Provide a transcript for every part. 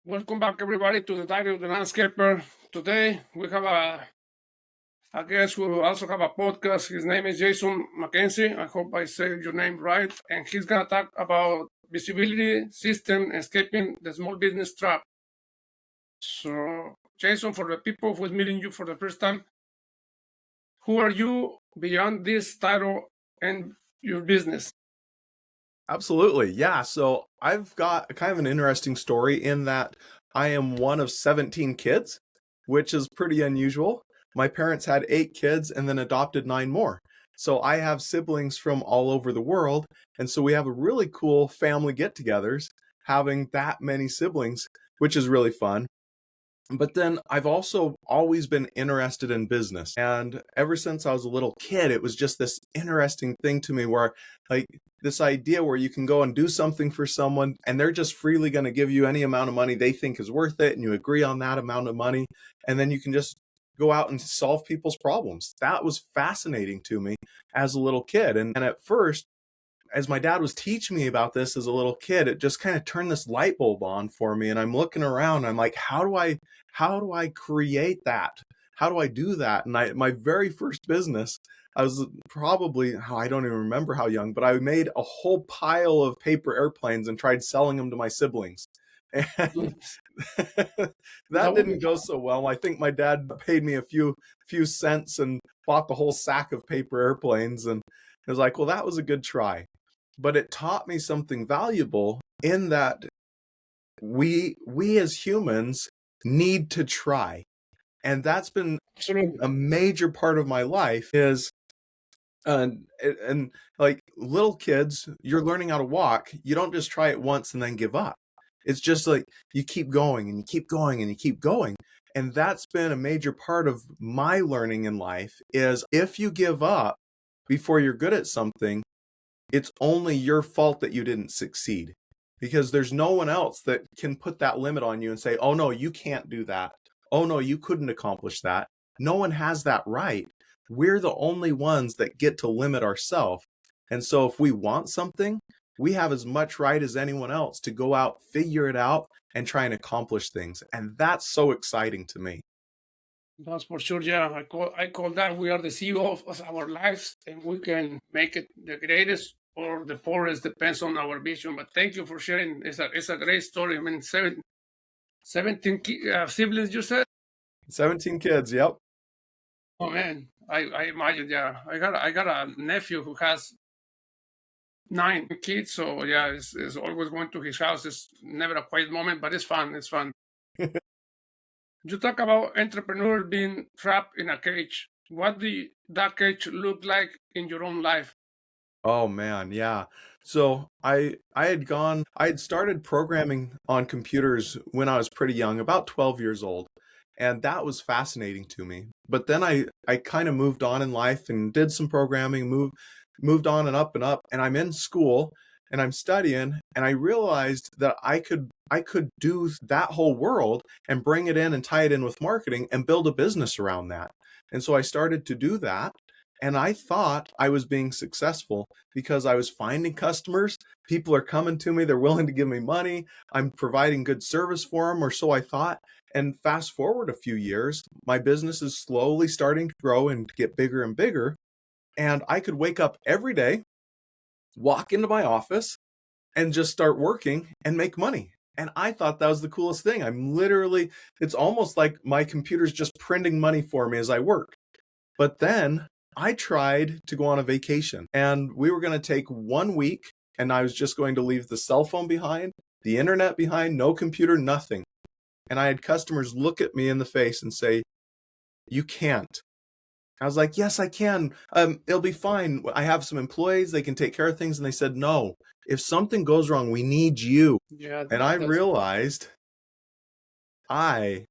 Welcome back, everybody, to the Diary of the Landscaper. Today, we have a guest who also have a podcast. His name is Jason McKenzie. I hope I said your name right. And he's going to talk about visibility system escaping the small business trap. So, Jason, for the people who's meeting you for the first time, who are you beyond this title and your business? Absolutely. Yeah. So I've got kind of an interesting story in that I am one of 17 kids, which is pretty unusual. My parents had 8 kids and then adopted 9 more. So I have siblings from all over the world. And so we have a really cool family get togethers having that many siblings, which is really fun. But then I've also always been interested in business. And ever since I was a little kid, it was just this interesting thing to me where, like, this idea where you can go and do something for someone and they're just freely going to give you any amount of money they think is worth it. And you agree on that amount of money. And then you can just go out and solve people's problems. That was fascinating to me as a little kid. And at first, as my dad was teaching me about this as a little kid, it just kind of turned this light bulb on for me. And I'm looking around, I'm like, how do I create that? How do I do that? And my very first business, I was probably, I don't even remember how young, but I made a whole pile of paper airplanes and tried selling them to my siblings. And that didn't go so well. I think my dad paid me a few cents and bought the whole sack of paper airplanes. And I was like, well, that was a good try. But it taught me something valuable in that we as humans need to try. And that's been a major part of my life is and like little kids, you're learning how to walk. You don't just try it once and then give up. It's just like you keep going and you keep going and you keep going. And that's been a major part of my learning in life is if you give up before you're good at something, it's only your fault that you didn't succeed because there's no one else that can put that limit on you and say, oh no, you can't do that. Oh no, you couldn't accomplish that. No one has that right. We're the only ones that get to limit ourselves. And so if we want something, we have as much right as anyone else to go out, figure it out, and try and accomplish things. And that's so exciting to me. That's for sure. Yeah, I call that we are the CEO of our lives, and we can make it the greatest or the poorest, depends on our vision. But thank you for sharing. It's a great story. I mean, 17 siblings, you said? 17 kids, yep. Oh man, I imagine. Yeah, I got a nephew who has 9 kids. So yeah, it's always going to his house. It's never a quiet moment, but it's fun. It's fun. You talk about entrepreneurs being trapped in a cage. What that cage look like in your own life? Oh man, yeah. So I had started programming on computers when I was pretty young, about 12 years old. And that was fascinating to me. But then I kind of moved on in life and did some programming, moved on and up, and I'm in school and I'm studying and I realized that I could do that whole world and bring it in and tie it in with marketing and build a business around that. And so I started to do that. And I thought I was being successful because I was finding customers. People are coming to me. They're willing to give me money. I'm providing good service for them, or so I thought. And fast forward a few years, my business is slowly starting to grow and get bigger and bigger. And I could wake up every day, walk into my office, and just start working and make money. And I thought that was the coolest thing. It's almost like my computer's just printing money for me as I work. But then I tried to go on a vacation and we were going to take 1 week and I was just going to leave the cell phone behind, the internet behind, no computer, nothing. And I had customers look at me in the face and say, you can't. I was like, yes, I can. It'll be fine. I have some employees. They can take care of things. And they said, no, if something goes wrong, we need you. Yeah, And I realized I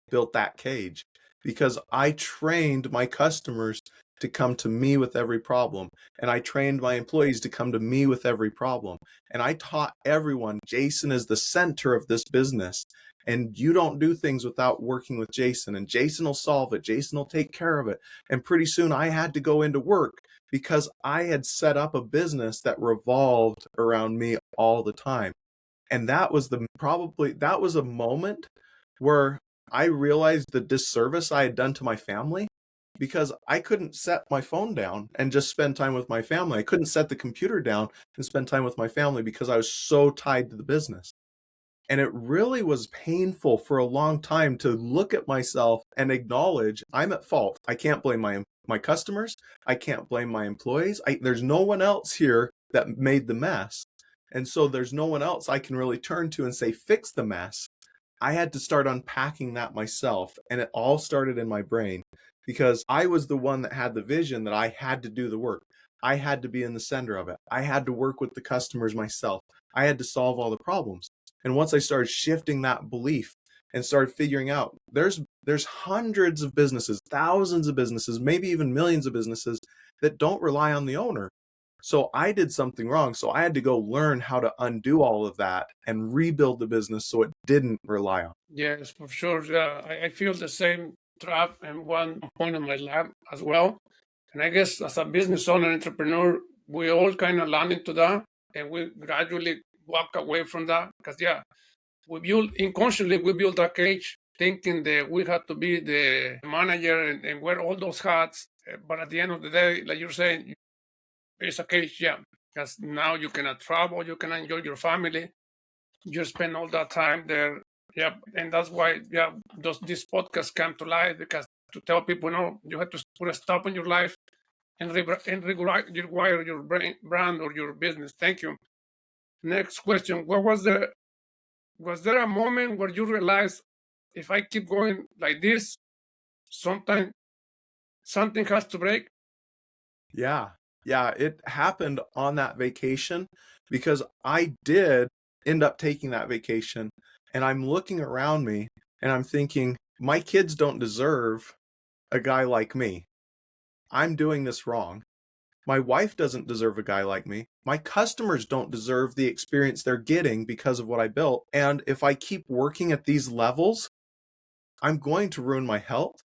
built that cage because I trained my customers to come to me with every problem. And I trained my employees to come to me with every problem. And I taught everyone, Jason is the center of this business. And you don't do things without working with Jason. And Jason will solve it. Jason will take care of it. And pretty soon I had to go into work because I had set up a business that revolved around me all the time. And that was that was a moment where I realized the disservice I had done to my family because I couldn't set my phone down and just spend time with my family. I couldn't set the computer down and spend time with my family because I was so tied to the business. And it really was painful for a long time to look at myself and acknowledge I'm at fault. I can't blame my customers. I can't blame my employees. There's no one else here that made the mess. And so there's no one else I can really turn to and say, fix the mess. I had to start unpacking that myself. And it all started in my brain because I was the one that had the vision that I had to do the work. I had to be in the center of it. I had to work with the customers myself. I had to solve all the problems. And once I started shifting that belief and started figuring out there's hundreds of businesses, thousands of businesses, maybe even millions of businesses that don't rely on the owner. So I did something wrong. So I had to go learn how to undo all of that and rebuild the business so it didn't rely on. Yes, for sure. Yeah, I feel the same trap in one point of my life as well. And I guess as a business owner, entrepreneur, we all kind of land into that and we gradually walk away from that because, yeah, we build a cage thinking that we have to be the manager and wear all those hats. But at the end of the day, like you're saying, it's a cage, yeah, because now you cannot travel, you cannot enjoy your family, you spend all that time there. Yeah, and that's why, yeah, these podcasts come to life because to tell people, no, you have to put a stop in your life and rewire your brand or your business. Thank you. Next question: was there a moment where you realized if I keep going like this, sometime something has to break? Yeah. Yeah. It happened on that vacation because I did end up taking that vacation and I'm looking around me and I'm thinking, my kids don't deserve a guy like me. I'm doing this wrong. My wife doesn't deserve a guy like me. My customers don't deserve the experience they're getting because of what I built. And if I keep working at these levels, I'm going to ruin my health.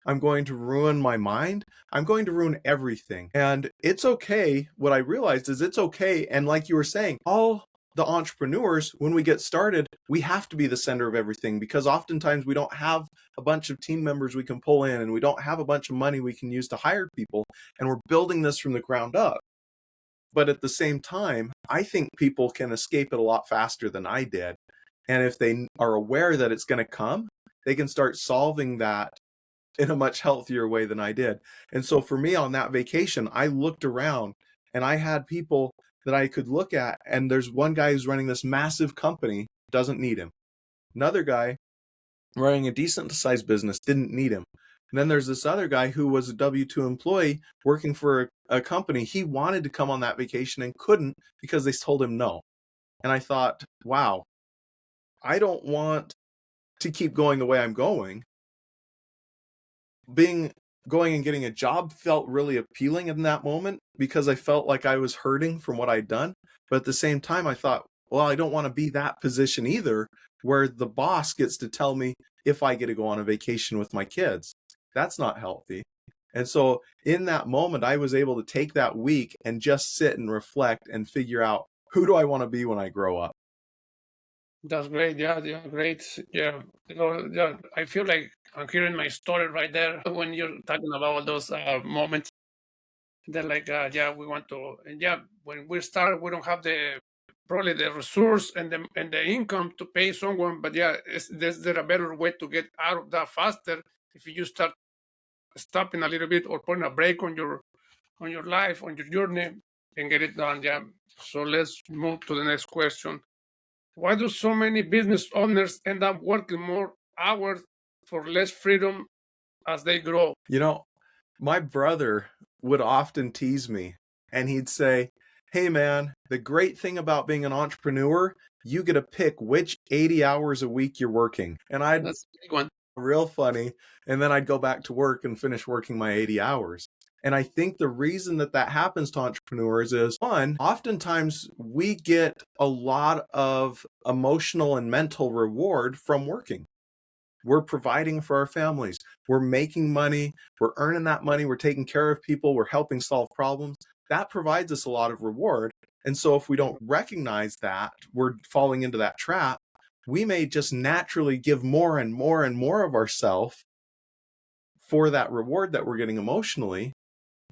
I'm going to ruin my mind. I'm going to ruin everything. And it's okay. What I realized is it's okay. And like you were saying, all the entrepreneurs, when we get started, we have to be the center of everything because oftentimes we don't have a bunch of team members we can pull in and we don't have a bunch of money we can use to hire people. And we're building this from the ground up. But at the same time, I think people can escape it a lot faster than I did. And if they are aware that it's going to come, they can start solving that in a much healthier way than I did. And so for me on that vacation, I looked around and I had people that I could look at. And there's one guy who's running this massive company, doesn't need him. Another guy running a decent sized business, didn't need him. And then there's this other guy who was a W-2 employee working for a company. He wanted to come on that vacation and couldn't because they told him no. And I thought, wow, I don't want to keep going the way I'm going. Going and getting a job felt really appealing in that moment because I felt like I was hurting from what I'd done. But at the same time, I thought, well, I don't want to be that position either, where the boss gets to tell me if I get to go on a vacation with my kids. That's not healthy. And so in that moment, I was able to take that week and just sit and reflect and figure out, who do I want to be when I grow up? That's great. Yeah, yeah, great. Yeah, yeah. I feel like I'm hearing my story right there when you're talking about all those moments. They're like, yeah, we want to, and yeah, when we start, we don't have probably the resource and the income to pay someone. But yeah, is there a better way to get out of that faster if you start stopping a little bit or putting a break on your life, on your journey, and get it done. Yeah. So let's move to the next question. Why do so many business owners end up working more hours for less freedom as they grow? You know, my brother would often tease me and he'd say, hey man, the great thing about being an entrepreneur, you get to pick which 80 hours a week you're working. And I'd That's a big one. real funny. And then I'd go back to work and finish working my 80 hours. And I think the reason that that happens to entrepreneurs is, one, oftentimes we get a lot of emotional and mental reward from working. We're providing for our families. We're making money. We're earning that money. We're taking care of people. We're helping solve problems. That provides us a lot of reward. And so if we don't recognize that we're falling into that trap, we may just naturally give more and more and more of ourselves for that reward that we're getting emotionally.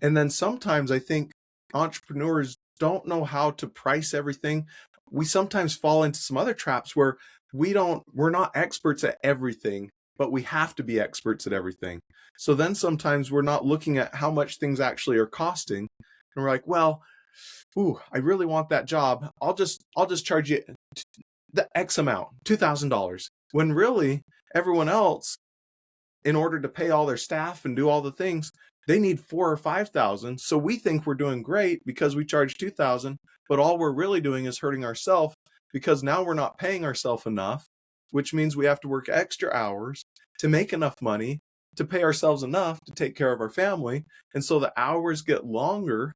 And then sometimes I think entrepreneurs don't know how to price everything. We sometimes fall into some other traps where we're not experts at everything, but we have to be experts at everything. So then sometimes we're not looking at how much things actually are costing. And we're like, well, I really want that job. I'll just charge you the X amount, $2,000. When really everyone else, in order to pay all their staff and do all the things, they need 4,000 or 5,000. So we think we're doing great because we charge 2,000, but all we're really doing is hurting ourselves, because now we're not paying ourselves enough, which means we have to work extra hours to make enough money to pay ourselves enough to take care of our family. And so the hours get longer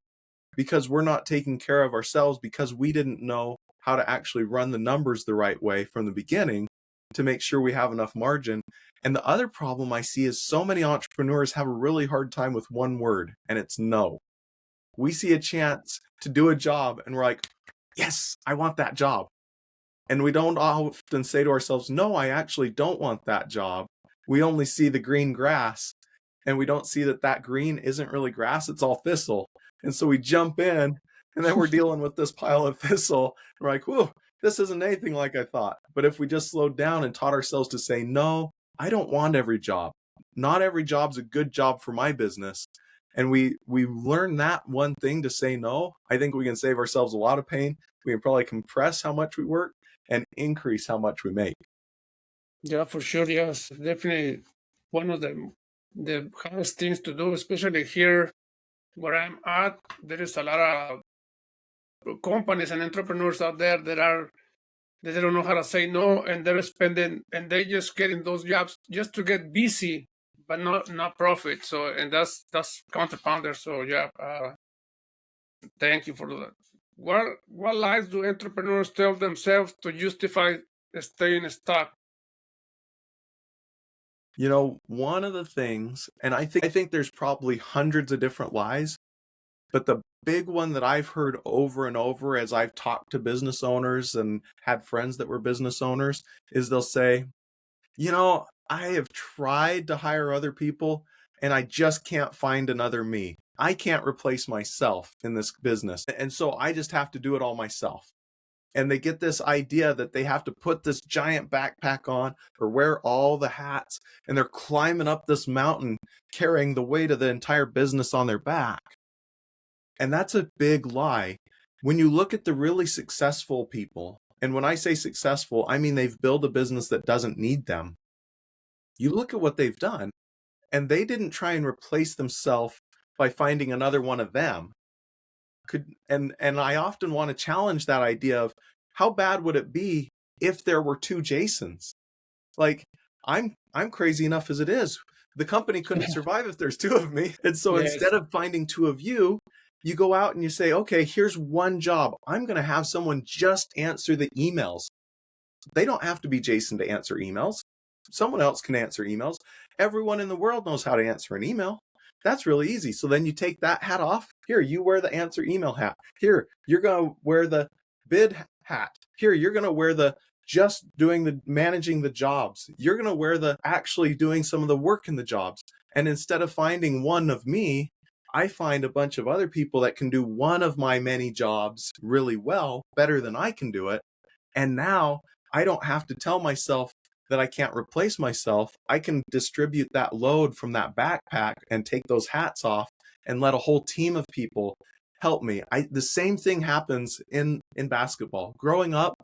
because we're not taking care of ourselves, because we didn't know how to actually run the numbers the right way from the beginning to make sure we have enough margin. And the other problem I see is so many entrepreneurs have a really hard time with one word, and it's no. We see a chance to do a job and we're like, yes, I want that job. And we don't often say to ourselves, no, I actually don't want that job. We only see the green grass, and we don't see that green isn't really grass, it's all thistle. And so we jump in, and then we're dealing with this pile of thistle. We're like, whoa, this isn't anything like I thought. But if we just slowed down and taught ourselves to say, no, I don't want every job. Not every job's a good job for my business. And we learn that one thing, to say no, I think we can save ourselves a lot of pain. We can probably compress how much we work and increase how much we make. Yeah, for sure. Yes, definitely one of the hardest things to do, especially here where I'm at. There is a lot of companies and entrepreneurs out there that they don't know how to say no, and they're spending, and they just getting those jobs just to get busy, but not profit. So, and that's counterpounder. So yeah, thank you for that. What lies do entrepreneurs tell themselves to justify staying stuck? You know, one of the things, and I think there's probably hundreds of different lies, but the big one that I've heard over and over as I've talked to business owners and had friends that were business owners, is they'll say, you know, I have tried to hire other people and I just can't find another me. I can't replace myself in this business. And so I just have to do it all myself. And they get this idea that they have to put this giant backpack on or wear all the hats, and they're climbing up this mountain carrying the weight of the entire business on their back. And that's a big lie. When you look at the really successful people, and when I say successful, I mean they've built a business that doesn't need them. You look at what they've done, and they didn't try and replace themselves by finding another one of them. And I often want to challenge that idea of, how bad would it be if there were two Jasons? Like, I'm crazy enough as it is. The company couldn't survive if there's two of me. And so Yes. instead of finding two of you, you go out and you say, okay, here's one job. I'm going to have someone just answer the emails. They don't have to be Jason to answer emails. Someone else can answer emails. Everyone in the world knows how to answer an email. That's really easy. So then you take that hat off. Here, you wear the answer email hat. Here, you're going to wear the bid hat. Here, you're going to wear the just doing the managing the jobs. You're going to wear the actually doing some of the work in the jobs. And instead of finding one of me, I find a bunch of other people that can do one of my many jobs really well, better than I can do it. And now I don't have to tell myself that I can't replace myself. I can distribute that load from that backpack and take those hats off and let a whole team of people help me. The same thing happens in basketball. Growing up,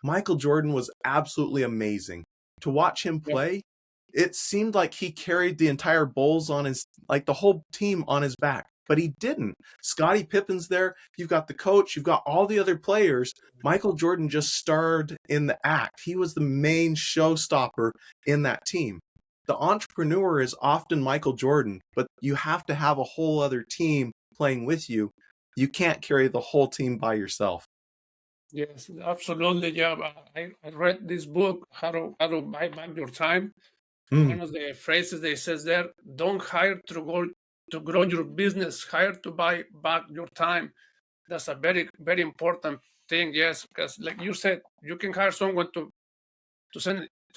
Michael Jordan was absolutely amazing. To watch him play, it seemed like he carried the entire Bulls on his, like the whole team on his back, but he didn't. Scottie Pippen's there. You've got the coach. You've got all the other players. Michael Jordan just starred in the act. He was the main showstopper in that team. The entrepreneur is often Michael Jordan, but you have to have a whole other team playing with you. You can't carry the whole team by yourself. Yes, absolutely. Yeah, I read this book, how to buy back your time. One of the phrases they says there: "Don't hire to grow your business. Hire to buy back your time." That's a very, very important thing, yes, because like you said, you can hire someone to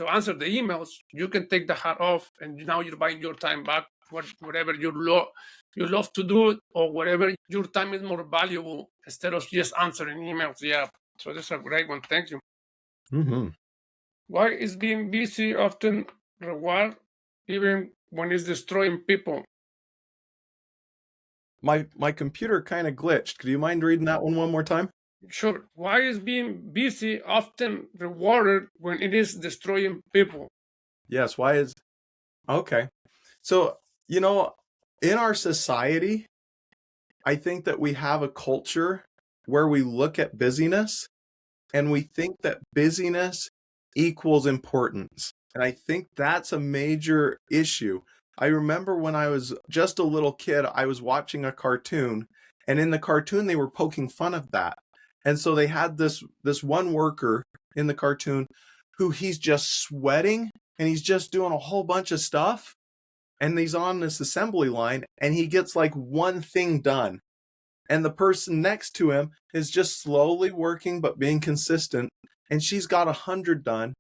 answer the emails. You can take the hat off, and now you're buying your time back. Whatever you love to do, or whatever your time is more valuable instead of just answering emails. Yeah, so that's a great one. Thank you. Mm-hmm. Why is being busy often reward, even when it's destroying people? My computer kind of glitched. Do you mind reading that one more time? Sure. Why is being busy often rewarded when it is destroying people? Yes, why is okay. So, in our society, I think that we have a culture where we look at busyness and we think that busyness equals importance. And I think that's a major issue. I remember when I was just a little kid, I was watching a cartoon, and in the cartoon they were poking fun of that. And so they had this one worker in the cartoon who he's just sweating and he's just doing a whole bunch of stuff, and he's on this assembly line and he gets like one thing done. And the person next to him is just slowly working but being consistent, and she's got 100 done.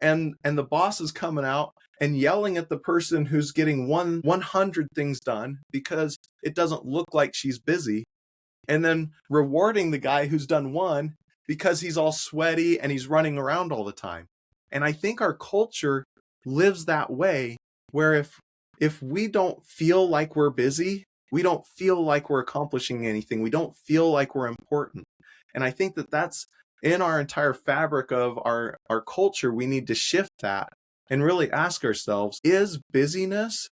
And the boss is coming out and yelling at the person who's getting 100 things done because it doesn't look like she's busy, and then rewarding the guy who's done one because he's all sweaty and he's running around all the time. And I think our culture lives that way, where if we don't feel like we're busy, we don't feel like we're accomplishing anything, we don't feel like we're important. And I think that that's in our entire fabric of our culture. We need to shift that and really ask ourselves, is busyness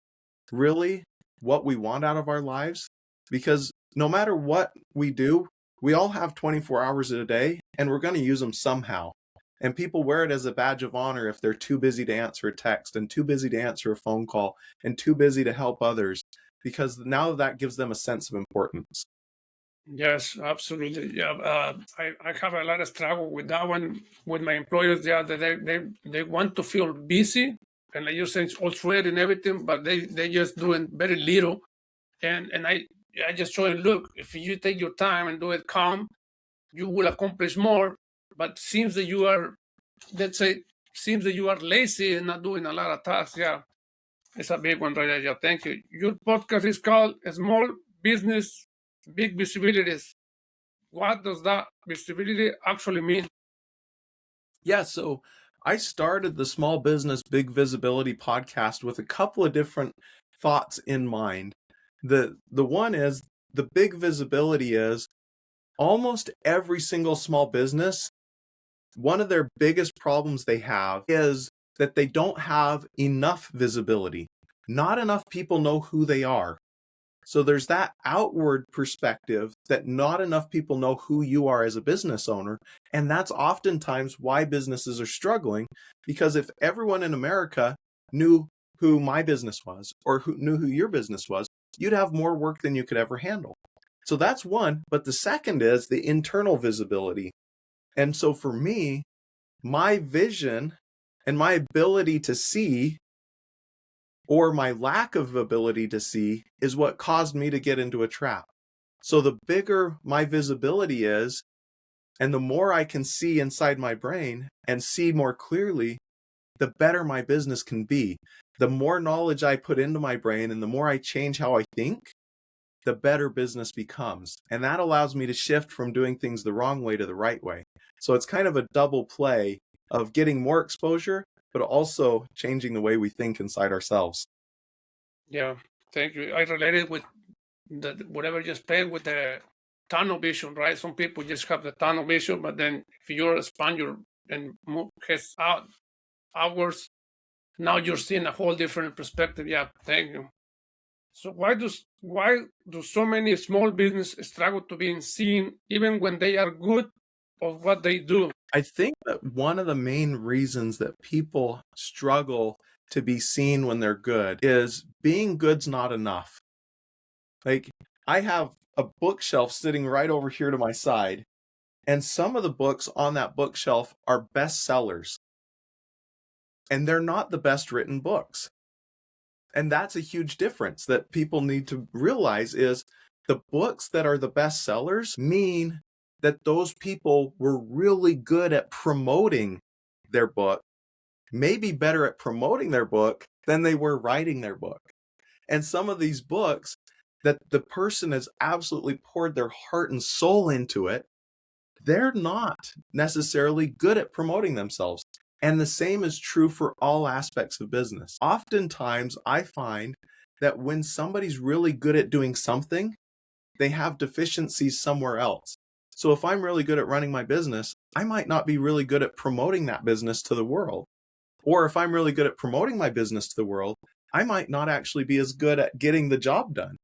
really what we want out of our lives? Because no matter what we do, we all have 24 hours in a day, and we're going to use them somehow. And people wear it as a badge of honor if they're too busy to answer a text and too busy to answer a phone call and too busy to help others, because now that gives them a sense of importance. Yes, absolutely. Yeah, I have a lot of struggle with that one with my employers. Yeah, they want to feel busy, and like you say, it's all sweat and everything, but they just doing very little. And I just show them, look, if you take your time and do it calm, you will accomplish more. But seems that you are, let's say, seems that you are lazy and not doing a lot of tasks. Yeah, it's a big one right there. Yeah, thank you. Your podcast is called Small Business Big Visibilities. What does that visibility actually mean? Yeah, so I started the Small Business Big Visibility podcast with a couple of different thoughts in mind. The one is, the big visibility is almost every single small business, one of their biggest problems they have is that they don't have enough visibility. Not enough people know who they are. So there's that outward perspective that not enough people know who you are as a business owner. And that's oftentimes why businesses are struggling, because if everyone in America knew who my business was, or who knew who your business was, you'd have more work than you could ever handle. So that's one. But the second is the internal visibility. And so for me, my vision and my ability to see, or my lack of ability to see, is what caused me to get into a trap. So the bigger my visibility is, and the more I can see inside my brain and see more clearly, the better my business can be. The more knowledge I put into my brain and the more I change how I think, the better business becomes. And that allows me to shift from doing things the wrong way to the right way. So it's kind of a double play of getting more exposure, but also changing the way we think inside ourselves. Yeah, thank you. I related with whatever you explained with the tunnel vision, right? Some people just have the tunnel vision, but then if you expand your and move heads outwards, now you're seeing a whole different perspective. Yeah, thank you. So why do so many small businesses struggle to being seen even when they are good of what they do? I think that one of the main reasons that people struggle to be seen when they're good is being good's not enough. Like, I have a bookshelf sitting right over here to my side, and some of the books on that bookshelf are bestsellers, and they're not the best written books. And that's a huge difference that people need to realize, is The books that are the best sellers mean that those people were really good at promoting their book, maybe better at promoting their book than they were writing their book. And some of these books that the person has absolutely poured their heart and soul into it, they're not necessarily good at promoting themselves. And the same is true for all aspects of business. Oftentimes, I find that when somebody's really good at doing something, they have deficiencies somewhere else. So if I'm really good at running my business, I might not be really good at promoting that business to the world. Or if I'm really good at promoting my business to the world, I might not actually be as good at getting the job done.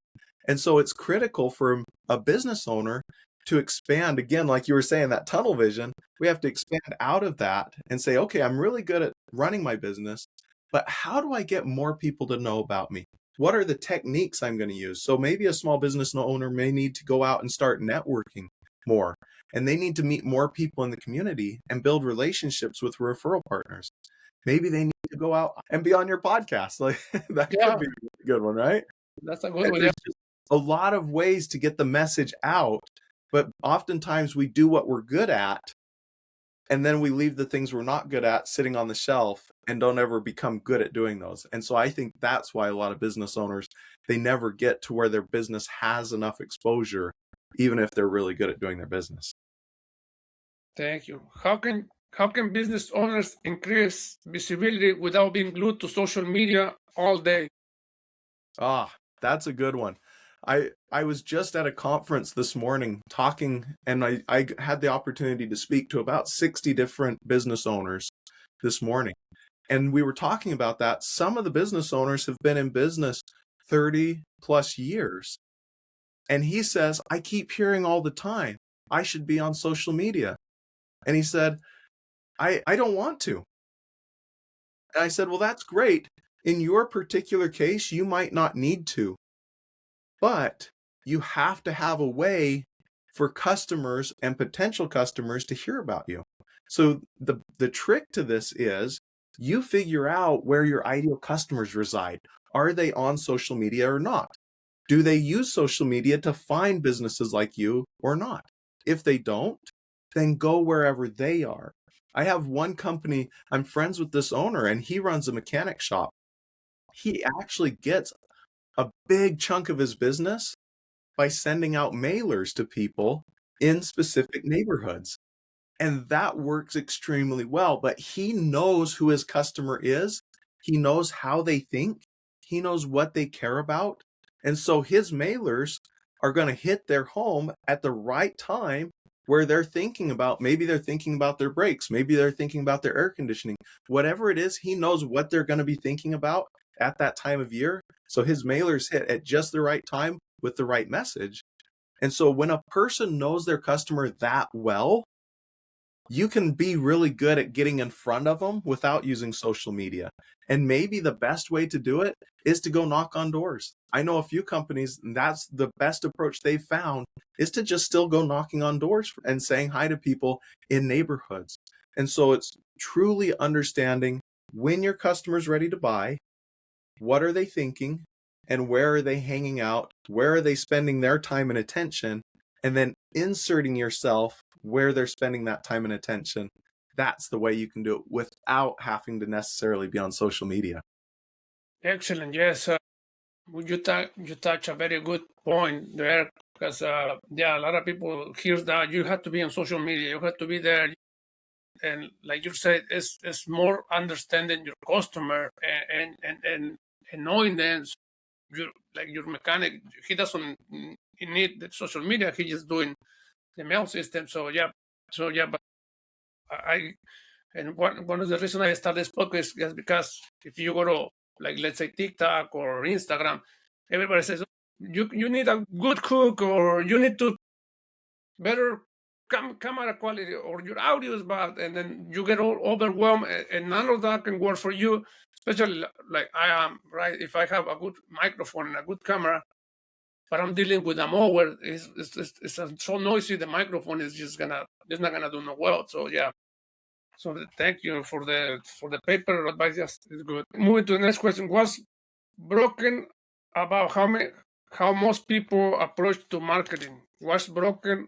And so it's critical for a business owner to expand, again, like you were saying, that tunnel vision. We have to expand out of that and say, okay, I'm really good at running my business, but how do I get more people to know about me? What are the techniques I'm going to use? So maybe a small business owner may need to go out and start networking more, and they need to meet more people in the community and build relationships with referral partners. Maybe they need to go out and be on your podcast. Like that could be a good one, right? That's a good one. There's just a lot of ways to get the message out, but oftentimes we do what we're good at, and then we leave the things we're not good at sitting on the shelf and don't ever become good at doing those. And so I think that's why a lot of business owners, they never get to where their business has enough exposure, even if they're really good at doing their business. Thank you. How can business owners increase visibility without being glued to social media all day? That's a good one. I was just at a conference this morning talking, and I had the opportunity to speak to about 60 different business owners this morning. And we were talking about that. Some of the business owners have been in business 30 plus years. And he says, I keep hearing all the time, I should be on social media. And he said, I don't want to. And I said, well, that's great. In your particular case, you might not need to, but you have to have a way for customers and potential customers to hear about you. So the trick to this is you figure out where your ideal customers reside. Are they on social media or not? Do they use social media to find businesses like you or not? If they don't, then go wherever they are. I have one company, I'm friends with this owner, and he runs a mechanic shop. He actually gets a big chunk of his business by sending out mailers to people in specific neighborhoods. And that works extremely well, but he knows who his customer is. He knows how they think. He knows what they care about. And so his mailers are going to hit their home at the right time where they're thinking about, maybe they're thinking about their brakes, maybe they're thinking about their air conditioning, whatever it is, he knows what they're going to be thinking about at that time of year. So his mailers hit at just the right time with the right message. And so when a person knows their customer that well, you can be really good at getting in front of them without using social media. And maybe the best way to do it is to go knock on doors. I know a few companies, and that's the best approach they've found, is to just still go knocking on doors and saying hi to people in neighborhoods. And so it's truly understanding when your customer's ready to buy, what are they thinking, and where are they hanging out, where are they spending their time and attention, and then inserting yourself where they're spending that time and attention. That's the way you can do it without having to necessarily be on social media. Excellent. Yes. You touch a very good point there, because a lot of people hear that you have to be on social media, you have to be there, and like you said, it's more understanding your customer and knowing them. Like your mechanic, he doesn't need the social media; he's just doing the mail system. But and one of the reasons I started this podcast is because if you go to, like, let's say TikTok or Instagram, everybody says you need a good cook, or you need to better camera quality, or your audio is bad, and then you get all overwhelmed, and none of that can work for you. Especially like I am, right? If I have a good microphone and a good camera, but I'm dealing with a mower, it's so noisy. The microphone is just it's not gonna do no well. So yeah. So thank you for the paper advice. Yes, it's good. Moving to the next question. What's broken about how most people approach to marketing. What's broken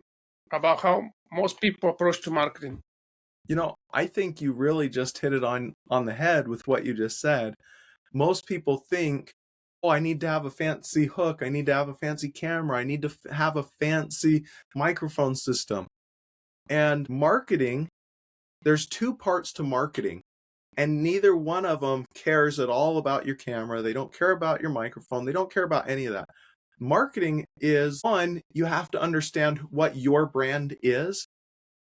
about how most people approach to marketing? I think you really just hit it on the head with what you just said. Most people think, oh, I need to have a fancy hook, I need to have a fancy camera, I need to have a fancy microphone system. And marketing, there's two parts to marketing, and neither one of them cares at all about your camera. They don't care about your microphone. They don't care about any of that. Marketing is, one, you have to understand what your brand is.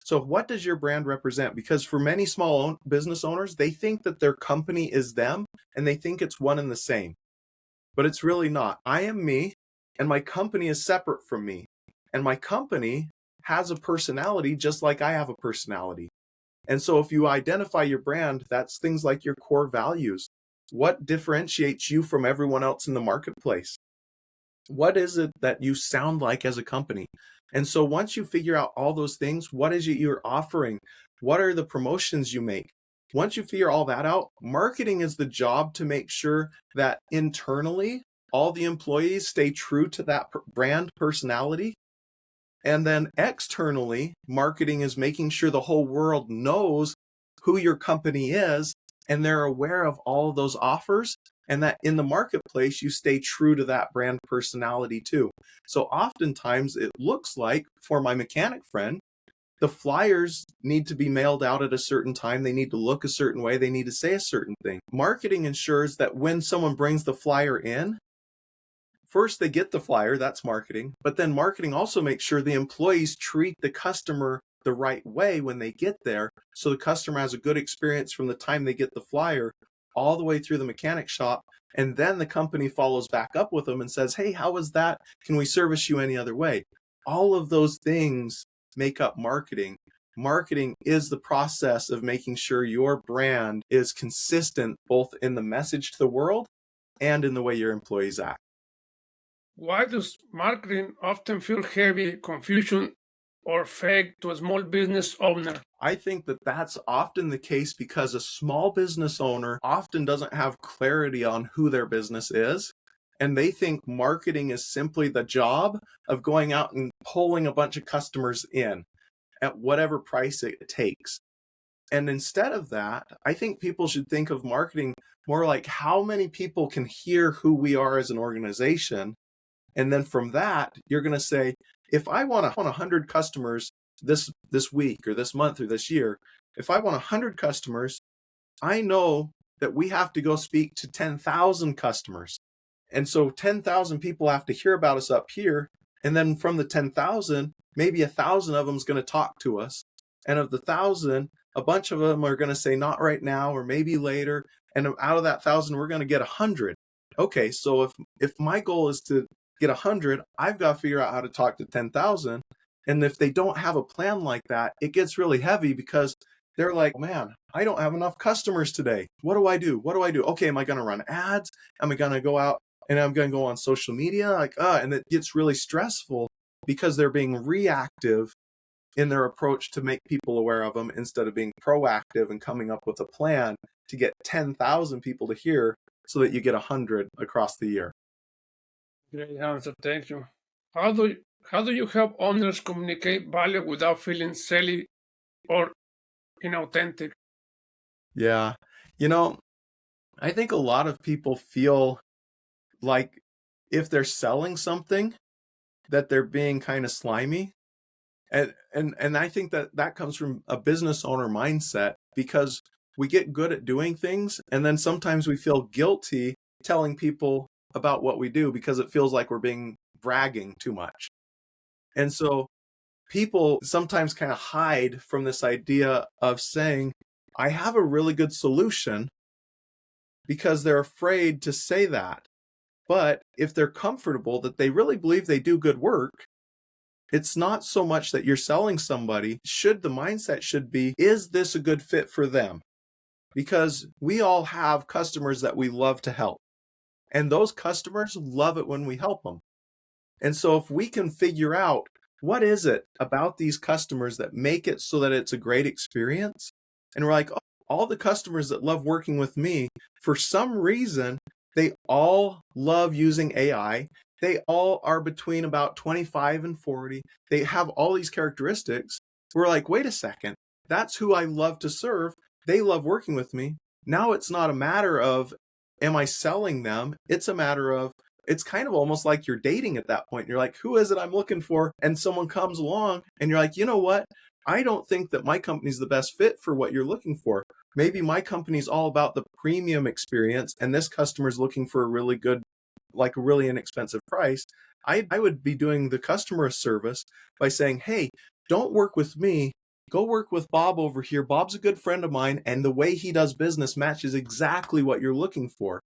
So what does your brand represent? Because for many small business owners, they think that their company is them and they think it's one and the same. But it's really not. I am me and my company is separate from me. And my company has a personality just like I have a personality. And so if you identify your brand, that's things like your core values. What differentiates you from everyone else in the marketplace? What is it that you sound like as a company? And so once you figure out all those things, what is it you're offering? What are the promotions you make? Once you figure all that out, marketing is the job to make sure that internally, all the employees stay true to that brand personality. And then externally, marketing is making sure the whole world knows who your company is and they're aware of all of those offers, and that in the marketplace, you stay true to that brand personality too. So oftentimes it looks like, for my mechanic friend, the flyers need to be mailed out at a certain time. They need to look a certain way. They need to say a certain thing. Marketing ensures that when someone brings the flyer in, first they get the flyer, that's marketing, but then marketing also makes sure the employees treat the customer the right way when they get there, so the customer has a good experience from the time they get the flyer all the way through the mechanic shop, and then the company follows back up with them and says, hey, how was that? Can we service you any other way? All of those things make up marketing. Marketing is the process of making sure your brand is consistent both in the message to the world and in the way your employees act. Why does marketing often feel heavy, confusion, or fake to a small business owner? I think that that's often the case because a small business owner often doesn't have clarity on who their business is. And they think marketing is simply the job of going out and pulling a bunch of customers in at whatever price it takes. And instead of that, I think people should think of marketing more like how many people can hear who we are as an organization. And then from that, you're going to say, if I want 100 customers this week or this month or this year, if I want 100 customers, I know that we have to go speak to 10,000 customers. And so 10,000 people have to hear about us up here. And then from the 10,000, maybe 1,000 of them is going to talk to us. And of the 1,000, a bunch of them are going to say not right now or maybe later. And out of that 1,000, we're going to get 100. Okay, so if my goal is to get 100, I've got to figure out how to talk to 10,000. And if they don't have a plan like that, it gets really heavy because they're like, man, I don't have enough customers today. What do I do? What do I do? Okay, am I going to run ads? Am I going to go out and I'm going to go on social media? And it gets really stressful because they're being reactive in their approach to make people aware of them instead of being proactive and coming up with a plan to get 10,000 people to hear so that you get 100 across the year. Great answer, thank you. How do you help owners communicate value without feeling silly or inauthentic? Yeah. I think a lot of people feel like if they're selling something that they're being kind of slimy. And I think that comes from a business owner mindset because we get good at doing things and then sometimes we feel guilty telling people about what we do because it feels like we're being bragging too much. And so people sometimes kind of hide from this idea of saying, I have a really good solution, because they're afraid to say that. But if they're comfortable that they really believe they do good work, it's not so much that you're selling somebody. The mindset should be, is this a good fit for them? Because we all have customers that we love to help. And those customers love it when we help them. And so if we can figure out what is it about these customers that make it so that it's a great experience, and we're like, oh, all the customers that love working with me, for some reason, they all love using AI They all are between about 25 and 40. They have all these characteristics. We're like, wait a second, that's who I love to serve. They love working with me. Now it's not a matter of, am I selling them? It's a matter of, it's kind of almost like you're dating at that point. You're like, who is it I'm looking for? And someone comes along and you're like, you know what? I don't think that my company's the best fit for what you're looking for. Maybe my company's all about the premium experience and this customer's looking for a really good, like a really inexpensive price. I would be doing the customer a service by saying, hey, don't work with me. Go work with Bob over here. Bob's a good friend of mine, and the way he does business matches exactly what you're looking for.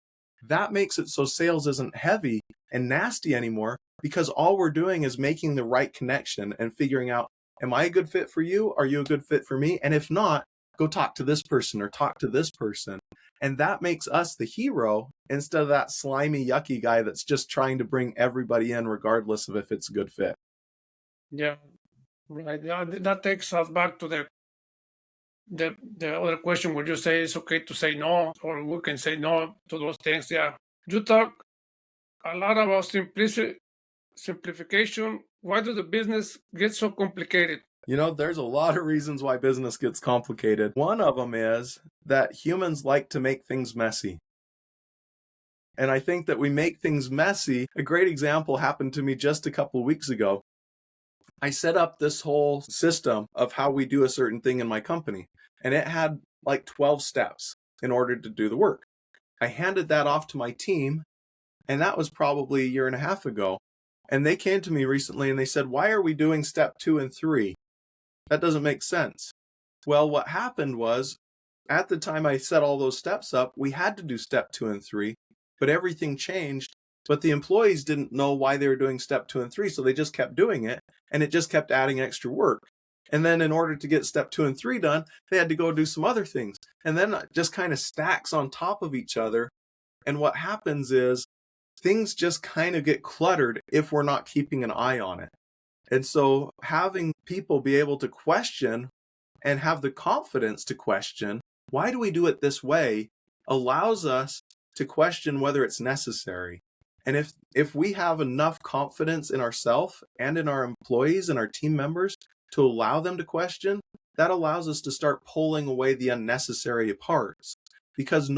That makes it so sales isn't heavy and nasty anymore, because all we're doing is making the right connection and figuring out, am I a good fit for you? Are you a good fit for me? And if not, go talk to this person or talk to this person. And that makes us the hero instead of that slimy, yucky guy that's just trying to bring everybody in regardless of if it's a good fit. Yeah, right. Yeah, that takes us back to the other question where you say it's okay to say no, or we can say no to those things. Yeah, you talk a lot about simplification. Why does the business get so complicated? You know, there's a lot of reasons why business gets complicated. One of them is that humans like to make things messy. And I think that we make things messy. A great example happened to me just a couple of weeks ago. I set up this whole system of how we do a certain thing in my company, and it had like 12 steps in order to do the work. I handed that off to my team, and that was probably a year and a half ago. And they came to me recently and they said, why are we doing step 2 and 3? That doesn't make sense. Well, what happened was, at the time I set all those steps up, we had to do step 2 and 3, but everything changed. But the employees didn't know why they were doing step 2 and 3, so they just kept doing it, and it just kept adding extra work. And then in order to get step 2 and 3 done, they had to go do some other things. And then it just kind of stacks on top of each other. And what happens is things just kind of get cluttered if we're not keeping an eye on it. And so having people be able to question and have the confidence to question, why do we do it this way, allows us to question whether it's necessary. And if we have enough confidence in ourselves and in our employees and our team members to allow them to question, that allows us to start pulling away the unnecessary parts. Because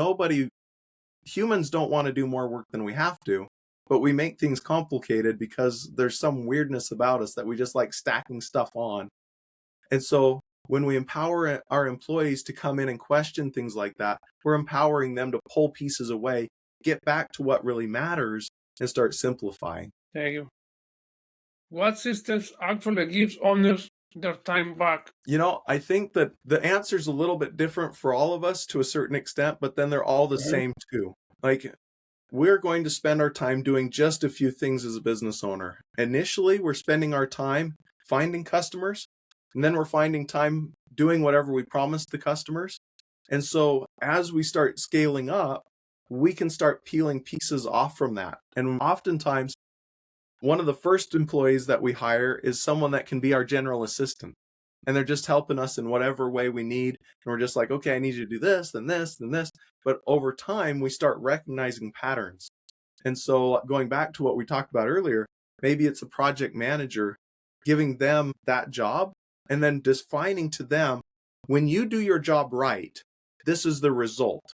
humans don't want to do more work than we have to, but we make things complicated because there's some weirdness about us that we just like stacking stuff on. And so when we empower our employees to come in and question things like that, we're empowering them to pull pieces away, get back to what really matters, and start simplifying. Thank you. What systems actually gives owners their time back? You know, I think that the answer is a little bit different for all of us to a certain extent, but then they're all the same too. Like, we're going to spend our time doing just a few things as a business owner. Initially, we're spending our time finding customers, and then we're finding time doing whatever we promised the customers. And so as we start scaling up, we can start peeling pieces off from that. And oftentimes, one of the first employees that we hire is someone that can be our general assistant. And they're just helping us in whatever way we need. And we're just like, okay, I need you to do this, then this, then this. But over time, we start recognizing patterns. And so going back to what we talked about earlier, maybe it's a project manager giving them that job and then defining to them, when you do your job right, this is the result.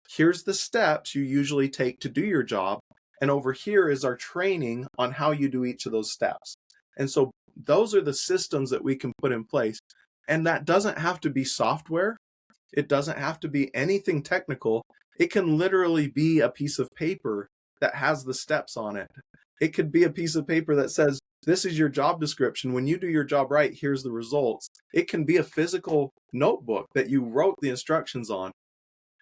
Here's the steps you usually take to do your job. And over here is our training on how you do each of those steps. And so those are the systems that we can put in place. And that doesn't have to be software. It doesn't have to be anything technical. It can literally be a piece of paper that has the steps on it. It could be a piece of paper that says, this is your job description. When you do your job right, here's the results. It can be a physical notebook that you wrote the instructions on.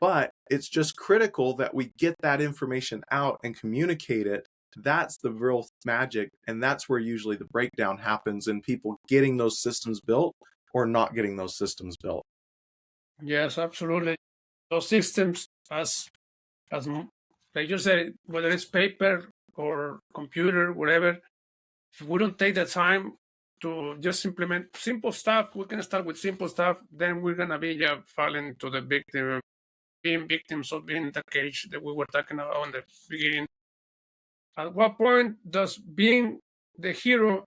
But it's just critical that we get that information out and communicate it. That's the real magic. And that's where usually the breakdown happens in people getting those systems built or not getting those systems built. Yes, absolutely. Those systems, as like you said, whether it's paper or computer, whatever, if we don't take the time to just implement simple stuff, we can start with simple stuff, then we're going to be falling to the victim, being victims of being the cage that we were talking about in the beginning. At what point does being the hero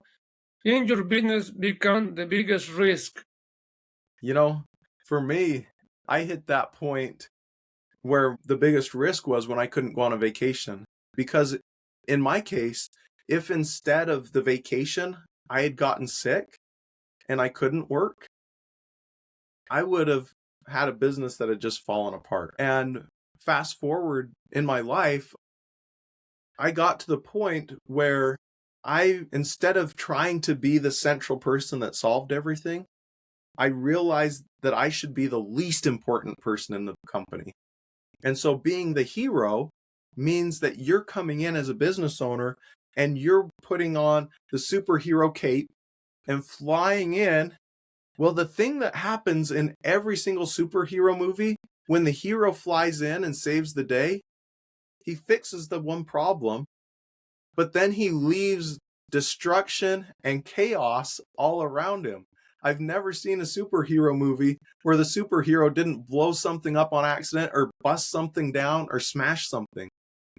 in your business become the biggest risk? You know, for me, I hit that point where the biggest risk was when I couldn't go on a vacation. Because in my case, if instead of the vacation, I had gotten sick and I couldn't work, I would have had a business that had just fallen apart. And fast forward in my life, I got to the point where instead of trying to be the central person that solved everything, I realized that I should be the least important person in the company. And so being the hero means that you're coming in as a business owner and you're putting on the superhero cape and flying in. Well, the thing that happens in every single superhero movie, when the hero flies in and saves the day, he fixes the one problem, but then he leaves destruction and chaos all around him. I've never seen a superhero movie where the superhero didn't blow something up on accident or bust something down or smash something.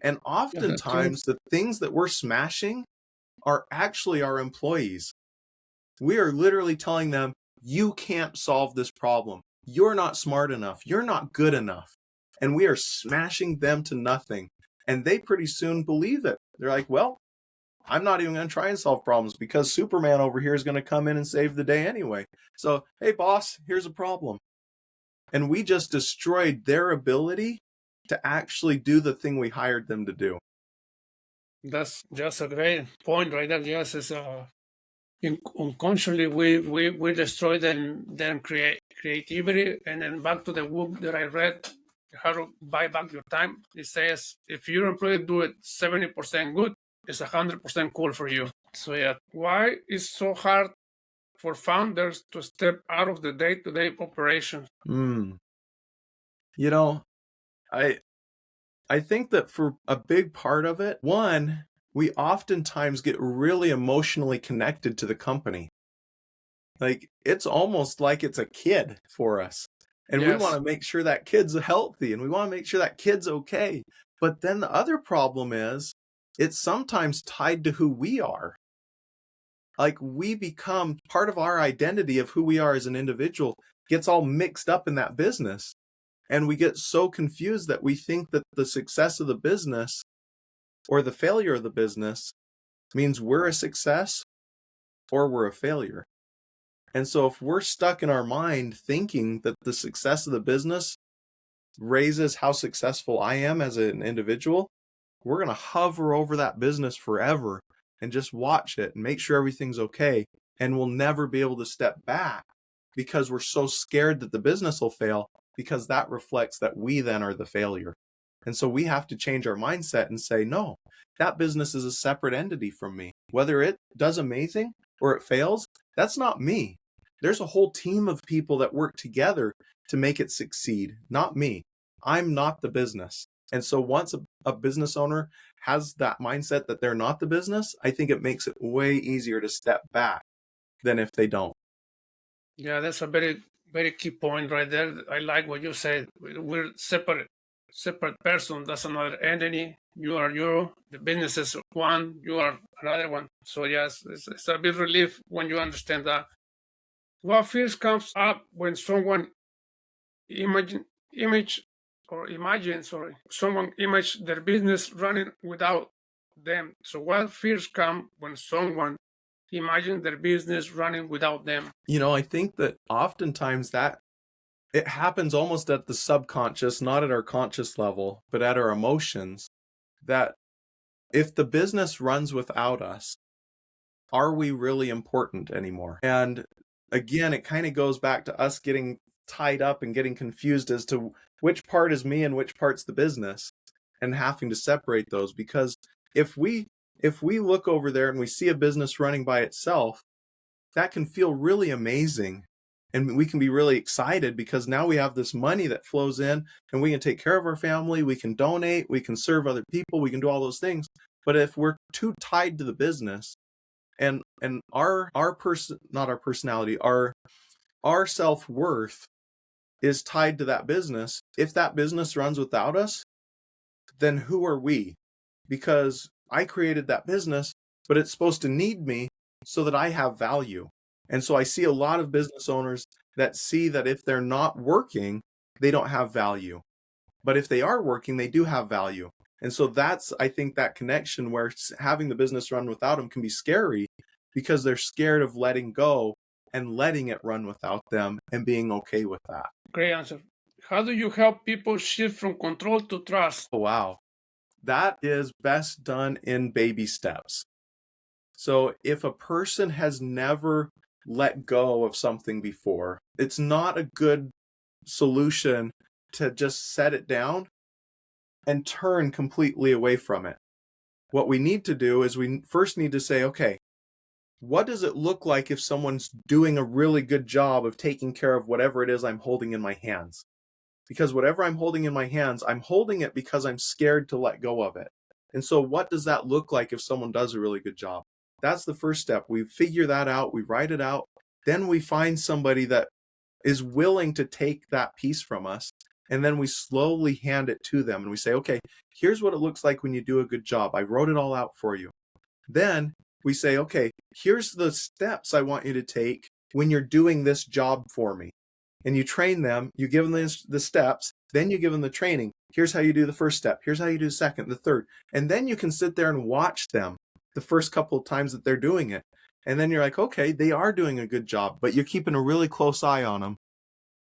And Yeah, that's true. oftentimes the things that we're smashing are actually our employees. We are literally telling them, you can't solve this problem. You're not smart enough. You're not good enough. And we are smashing them to nothing. And they pretty soon believe it. They're like, well, I'm not even going to try and solve problems because Superman over here is going to come in and save the day anyway. So, hey, boss, here's a problem. And we just destroyed their ability to actually do the thing we hired them to do. That's just a great point right there. Yes, it's unconsciously we destroy them creativity. And then back to the book that I read, How to Buy Back Your Time. It says if your employee do it 70% good, it's 100% cool for you. So yeah, why is so hard for founders to step out of the day-to-day operations? You know, I think that for a big part of it, one, we oftentimes get really emotionally connected to the company. Like it's almost like it's a kid for us. And we want Yes. to make sure that kid's healthy and we want to make sure that kid's okay. But then the other problem is it's sometimes tied to who we are. Like we become part of our identity of who we are as an individual gets all mixed up in that business. And we get so confused that we think that the success of the business or the failure of the business means we're a success or we're a failure. And so if we're stuck in our mind thinking that the success of the business raises how successful I am as an individual, we're going to hover over that business forever and just watch it and make sure everything's okay. And we'll never be able to step back because we're so scared that the business will fail, because that reflects that we then are the failure. And so we have to change our mindset and say, no, that business is a separate entity from me. Whether it does amazing or it fails, that's not me. There's a whole team of people that work together to make it succeed, not me. I'm not the business. And so once a business owner has that mindset that they're not the business, I think it makes it way easier to step back than if they don't. Yeah, that's a very, very key point right there. I like what you said. We're separate person. That's another entity. You are you. The business is one. You are another one. So yes, it's a big relief when you understand that. What fears comes up when someone imagine image or imagine sorry someone image their business running without them? So what fears come when someone imagine their business running without them? I think that oftentimes that it happens almost at the subconscious, not at our conscious level, but at our emotions, that if the business runs without us, are we really important anymore? And again, it kind of goes back to us getting tied up and getting confused as to which part is me and which part's the business, and having to separate those. Because if we look over there and we see a business running by itself, that can feel really amazing. And we can be really excited because now we have this money that flows in and we can take care of our family, we can donate, we can serve other people, we can do all those things. But if we're too tied to the business and our person, not our personality, our self-worth is tied to that business, if that business runs without us, then who are we? Because I created that business, but it's supposed to need me so that I have value. And so I see a lot of business owners that see that if they're not working, they don't have value. But if they are working, they do have value. And so that's, I think, that connection where having the business run without them can be scary because they're scared of letting go and letting it run without them and being okay with that. Great answer. How do you help people shift from control to trust? Oh, wow. That is best done in baby steps. So if a person has never let go of something before, it's not a good solution to just set it down and turn completely away from it. What we need to do is we first need to say, okay, what does it look like if someone's doing a really good job of taking care of whatever it is I'm holding in my hands? Because whatever I'm holding in my hands, I'm holding it because I'm scared to let go of it. And so what does that look like if someone does a really good job? That's the first step. We figure that out, we write it out, then we find somebody that is willing to take that piece from us, and then we slowly hand it to them and we say, okay, here's what it looks like when you do a good job. I wrote it all out for you. Then we say, okay, here's the steps I want you to take when you're doing this job for me. And you train them, you give them the steps, then you give them the training. Here's how you do the first step. Here's how you do the second, the third. And then you can sit there and watch them the first couple of times that they're doing it. And then you're like, okay, they are doing a good job, but you're keeping a really close eye on them.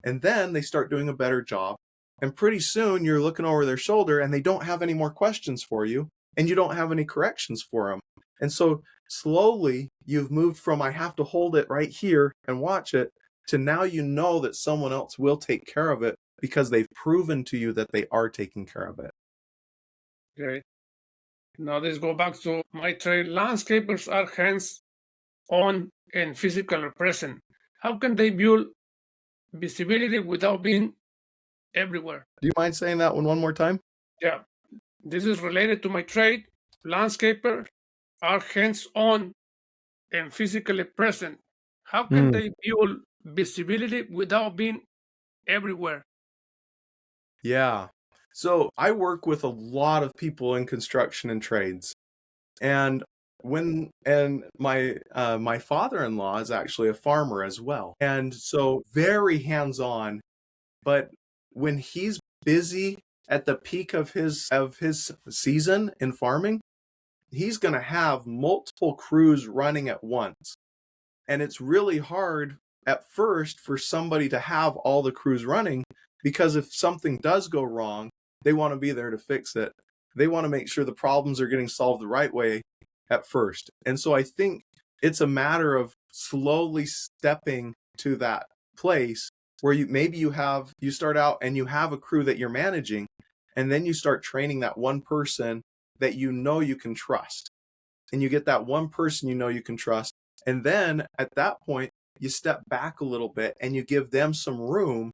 And then they start doing a better job. And pretty soon you're looking over their shoulder and they don't have any more questions for you and you don't have any corrections for them. And so slowly you've moved from I have to hold it right here and watch it to now you know that someone else will take care of it because they've proven to you that they are taking care of it. Great. Now let's go back to my trade. Landscapers are hands-on and physically present. How can they build visibility without being everywhere? Do you mind saying that one more time? Yeah. This is related to my trade. Landscapers are hands-on and physically present. How can they build visibility without being everywhere? Yeah. So I work with a lot of people in construction and trades. And my father-in-law is actually a farmer as well. And so very hands-on, but when he's busy at the peak of his season in farming, he's going to have multiple crews running at once. And it's really hard at first for somebody to have all the crews running because if something does go wrong, they want to be there to fix it. They want to make sure the problems are getting solved the right way at first. And so I think it's a matter of slowly stepping to that place where you start out and you have a crew that you're managing, and then you start training that one person that you know you can trust. And you get that one person you know you can trust. And then at that point, you step back a little bit and you give them some room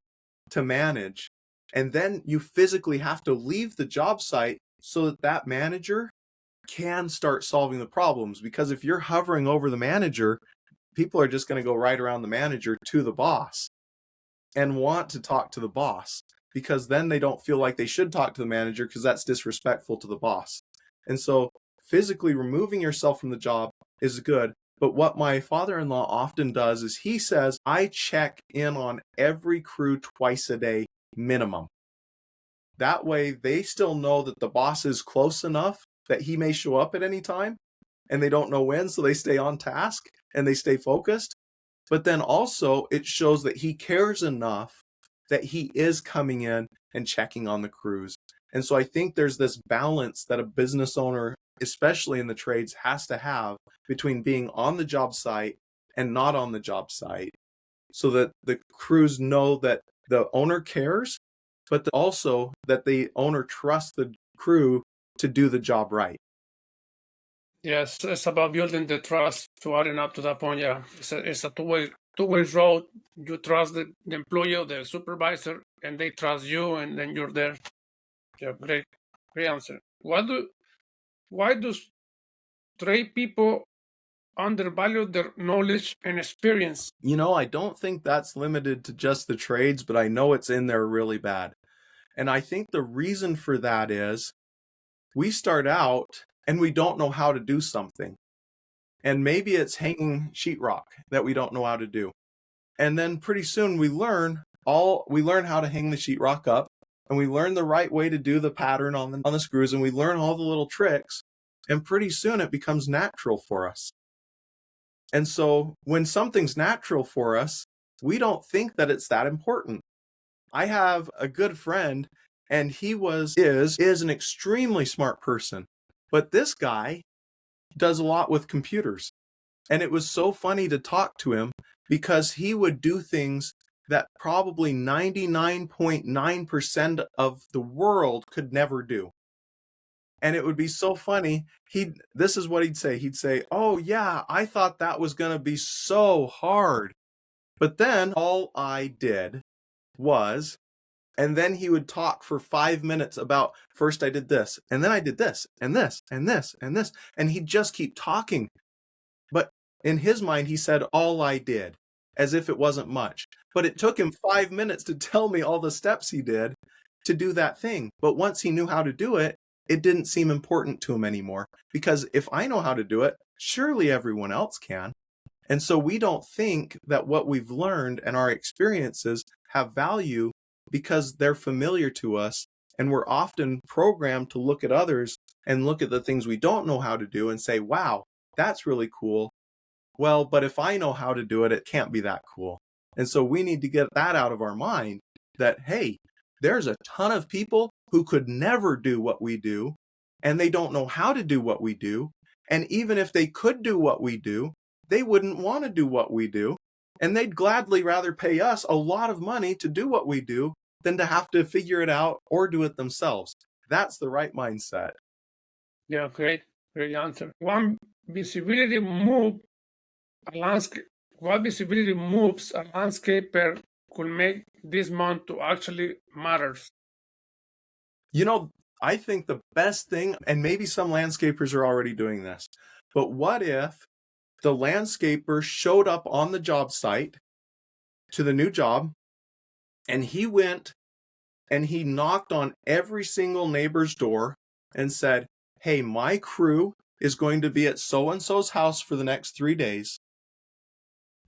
to manage. And then you physically have to leave the job site so that that manager can start solving the problems. Because if you're hovering over the manager, people are just going to go right around the manager to the boss and want to talk to the boss, because then they don't feel like they should talk to the manager because that's disrespectful to the boss. And so physically removing yourself from the job is good. But what my father-in-law often does is he says, I check in on every crew twice a day minimum. That way they still know that the boss is close enough that he may show up at any time and they don't know when, so they stay on task and they stay focused. But then also it shows that he cares enough that he is coming in and checking on the crews. And so I think there's this balance that a business owner, especially in the trades, has to have between being on the job site and not on the job site, so that the crews know that the owner cares, but also that the owner trusts the crew to do the job right. Yes, it's about building the trust to adding up to that point. Yeah, it's a two-way road. You trust the employee or the supervisor, and they trust you, and then you're there. Yeah, great answer. Why do trade people undervalue their knowledge and experience? I don't think that's limited to just the trades, but I know it's in there really bad. And I think the reason for that is we start out and we don't know how to do something. And maybe it's hanging sheetrock that we don't know how to do. And then pretty soon we learn how to hang the sheetrock up, and we learn the right way to do the pattern on the screws, and we learn all the little tricks, and pretty soon it becomes natural for us. And so when something's natural for us, we don't think that it's that important. I have a good friend, and he is an extremely smart person. But this guy does a lot with computers. And it was so funny to talk to him because he would do things that probably 99.9% of the world could never do. And it would be so funny. This is what he'd say. He'd say, "Oh yeah, I thought that was going to be so hard. But then all I did was," and then he would talk for 5 minutes about, "First I did this, and then I did this, and this, and this, and this." And he'd just keep talking. But in his mind, he said, "All I did," as if it wasn't much. But it took him 5 minutes to tell me all the steps he did to do that thing. But once he knew how to do it, it didn't seem important to him anymore. Because if I know how to do it, surely everyone else can. And so we don't think that what we've learned and our experiences have value because they're familiar to us. And we're often programmed to look at others and look at the things we don't know how to do and say, "Wow, that's really cool." Well, but if I know how to do it, it can't be that cool. And so we need to get that out of our mind that, hey, there's a ton of people who could never do what we do, and they don't know how to do what we do. And even if they could do what we do, they wouldn't want to do what we do. And they'd gladly rather pay us a lot of money to do what we do than to have to figure it out or do it themselves. That's the right mindset. Yeah, great answer. What visibility moves a landscaper could make this month to actually matters? I think the best thing, and maybe some landscapers are already doing this, but what if the landscaper showed up on the job site to the new job, and he went and he knocked on every single neighbor's door and said, "Hey, my crew is going to be at so-and-so's house for the next 3 days.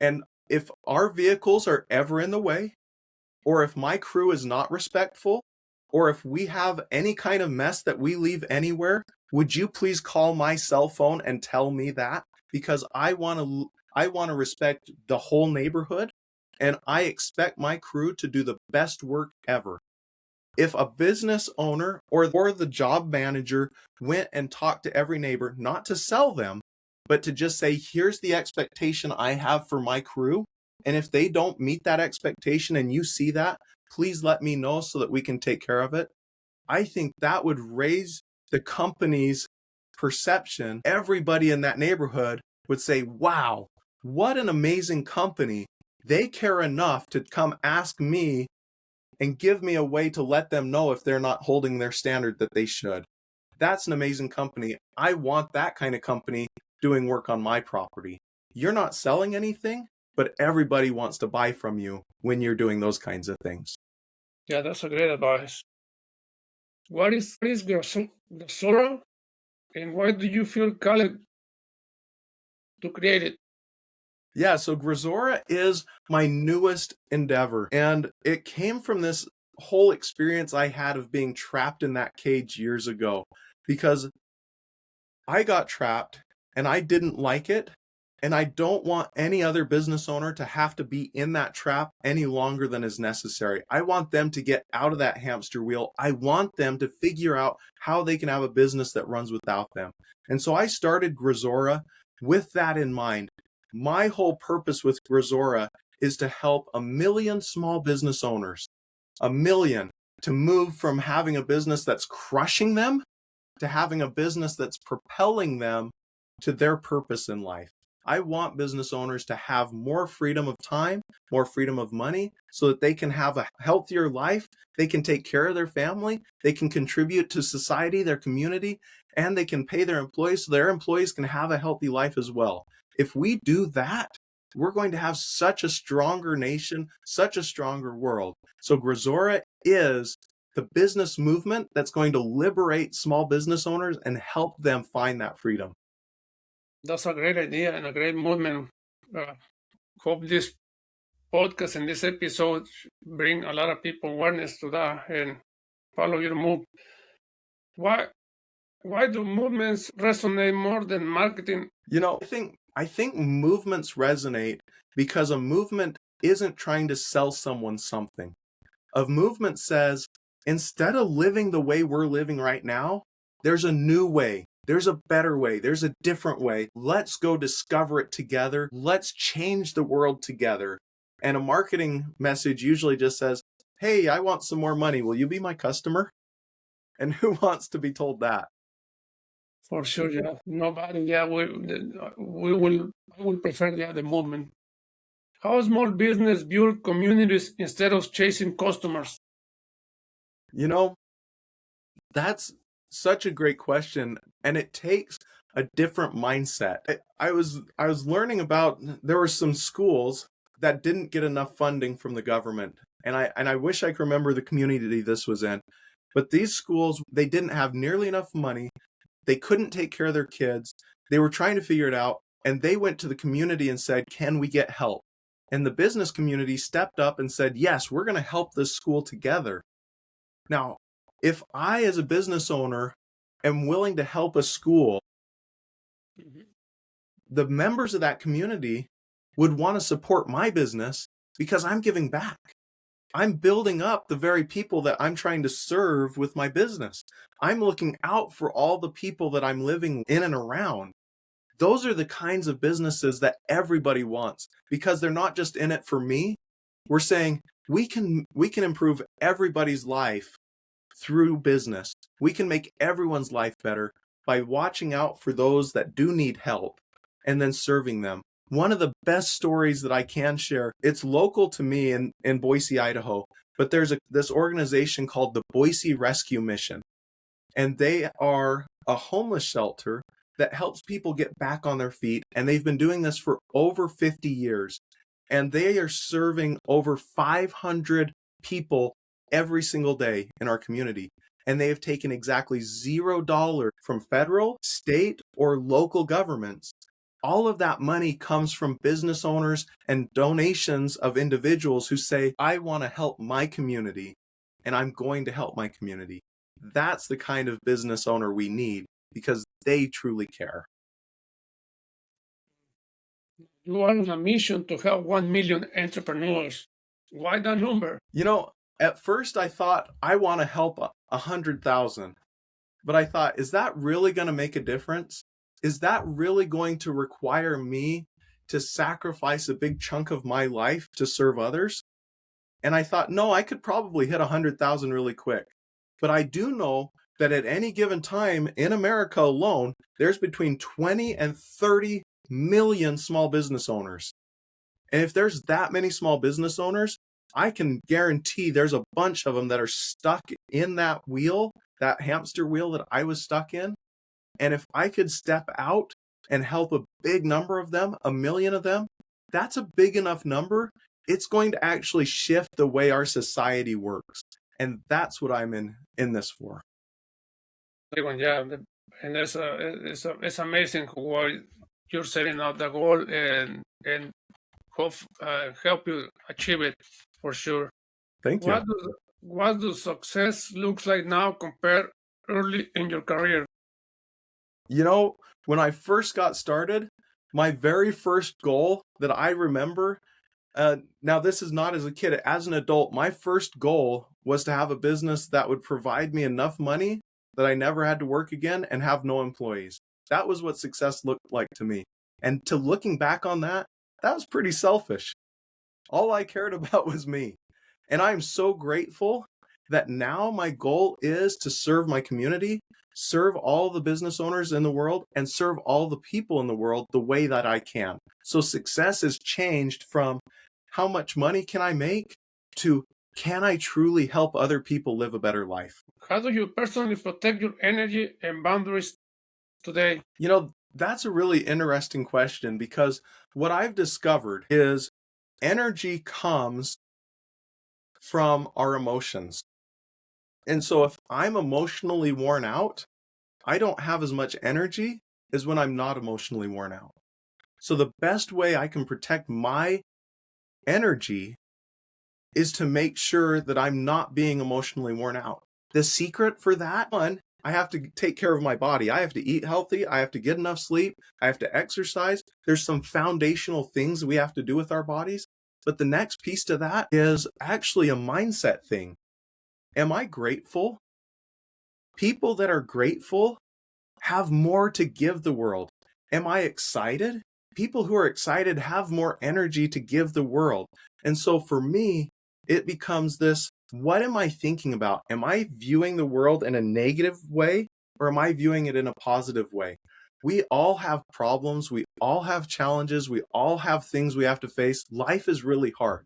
And if our vehicles are ever in the way, or if my crew is not respectful, or if we have any kind of mess that we leave anywhere, would you please call my cell phone and tell me that? Because I want to respect the whole neighborhood, and I expect my crew to do the best work ever." If a business owner or the job manager went and talked to every neighbor, not to sell them, but to just say, "Here's the expectation I have for my crew. And if they don't meet that expectation and you see that, please let me know so that we can take care of it." I think that would raise the company's perception. Everybody in that neighborhood would say, "Wow, what an amazing company. They care enough to come ask me and give me a way to let them know if they're not holding their standard that they should. That's an amazing company. I want that kind of company doing work on my property. You're not selling anything, but everybody wants to buy from you when you're doing those kinds of things." Yeah, that's a great advice. What is Grosora, and why do you feel called to create it? Yeah, so Grosora is my newest endeavor, and it came from this whole experience I had of being trapped in that cage years ago, because I got trapped and I didn't like it, and I don't want any other business owner to have to be in that trap any longer than is necessary. I want them to get out of that hamster wheel. I want them to figure out how they can have a business that runs without them. And so I started Grosora with that in mind. My whole purpose with Grosora is to help 1 million small business owners, 1 million, to move from having a business that's crushing them to having a business that's propelling them to their purpose in life. I want business owners to have more freedom of time, more freedom of money, so that they can have a healthier life, they can take care of their family, they can contribute to society, their community, and they can pay their employees so their employees can have a healthy life as well. If we do that, we're going to have such a stronger nation, such a stronger world. So Grosora is the business movement that's going to liberate small business owners and help them find that freedom. That's a great idea and a great movement. Hope this podcast and this episode bring a lot of people awareness to that and follow your move. Why do movements resonate more than marketing? I think movements resonate because a movement isn't trying to sell someone something. A movement says, instead of living the way we're living right now, there's a new way. There's a better way. There's a different way. Let's go discover it together. Let's change the world together. And a marketing message usually just says, hey, I want some more money. Will you be my customer? And who wants to be told that? For sure, yeah. Nobody, yeah, I will prefer, yeah, the movement. How small business build communities instead of chasing customers? That's such a great question, and it takes a different mindset. I was learning about there were some schools that didn't get enough funding from the government, and I wish I could remember the community this was in. But these schools, they didn't have nearly enough money. They couldn't take care of their kids. They were trying to figure it out, and they went to the community and said, "Can we get help?" And the business community stepped up and said, "Yes, we're going to help this school together." Now, if I, as a business owner, am willing to help a school, the members of that community would want to support my business because I'm giving back. I'm building up the very people that I'm trying to serve with my business. I'm looking out for all the people that I'm living in and around. Those are the kinds of businesses that everybody wants because they're not just in it for me. We're saying we can improve everybody's life through business. We can make everyone's life better by watching out for those that do need help and then serving them. One of the best stories that I can share, it's local to me in Boise, Idaho, but there's this organization called the Boise Rescue Mission, and they are a homeless shelter that helps people get back on their feet, and they've been doing this for over 50 years, and they are serving over 500 people every single day in our community, and they have taken exactly $0 from federal, state, or local governments. All of that money comes from business owners and donations of individuals who say, I want to help my community, and I'm going to help my community. That's the kind of business owner we need because they truly care. You are on a mission to help 1 million entrepreneurs. Why that number? At first I thought I want to help 100,000, but I thought, is that really going to make a difference? Is that really going to require me to sacrifice a big chunk of my life to serve others? And I thought, no, I could probably hit 100,000 really quick. But I do know that at any given time in America alone, there's between 20 and 30 million small business owners. And if there's that many small business owners, I can guarantee there's a bunch of them that are stuck in that wheel, that hamster wheel that I was stuck in. And if I could step out and help a big number of them, 1 million of them, that's a big enough number. It's going to actually shift the way our society works. And that's what I'm in this for. Yeah, and it's amazing what you're setting out the goal and help you achieve it for sure. Thank you. What does success looks like now compared early in your career? When I first got started, my very first goal that I remember, now this is not as a kid, as an adult, my first goal was to have a business that would provide me enough money that I never had to work again and have no employees. That was what success looked like to me. And to looking back on that was pretty selfish. All I cared about was me. And I'm so grateful that now my goal is to serve my community, serve all the business owners in the world, and serve all the people in the world the way that I can. So success has changed from how much money can I make to can I truly help other people live a better life? How do you personally protect your energy and boundaries today? That's a really interesting question because what I've discovered is energy comes from our emotions. And so if I'm emotionally worn out, I don't have as much energy as when I'm not emotionally worn out. So the best way I can protect my energy is to make sure that I'm not being emotionally worn out. The secret for that one, I have to take care of my body. I have to eat healthy. I have to get enough sleep. I have to exercise. There's some foundational things we have to do with our bodies. But the next piece to that is actually a mindset thing. Am I grateful? People that are grateful have more to give the world. Am I excited? People who are excited have more energy to give the world. And so for me, it becomes this, what am I thinking about? Am I viewing the world in a negative way, or am I viewing it in a positive way? We all have problems. We all have challenges. We all have things we have to face. Life is really hard.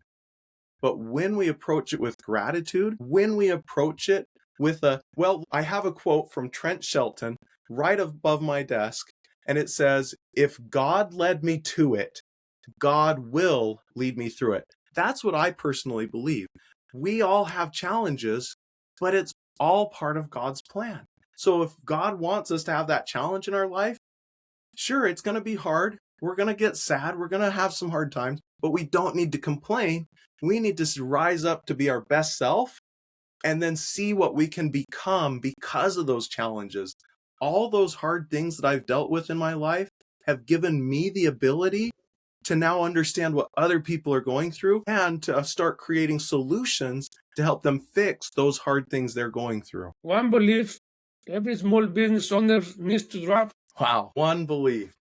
But when we approach it with gratitude, when we approach it with I have a quote from Trent Shelton right above my desk, and it says, if God led me to it, God will lead me through it. That's what I personally believe. We all have challenges, but it's all part of God's plan. So if God wants us to have that challenge in our life, sure, it's going to be hard. We're going to get sad. We're going to have some hard times, but we don't need to complain. We need to rise up to be our best self and then see what we can become because of those challenges. All those hard things that I've dealt with in my life have given me the ability to now understand what other people are going through and to start creating solutions to help them fix those hard things they're going through. One belief every small business owner needs to drop. Wow. One belief.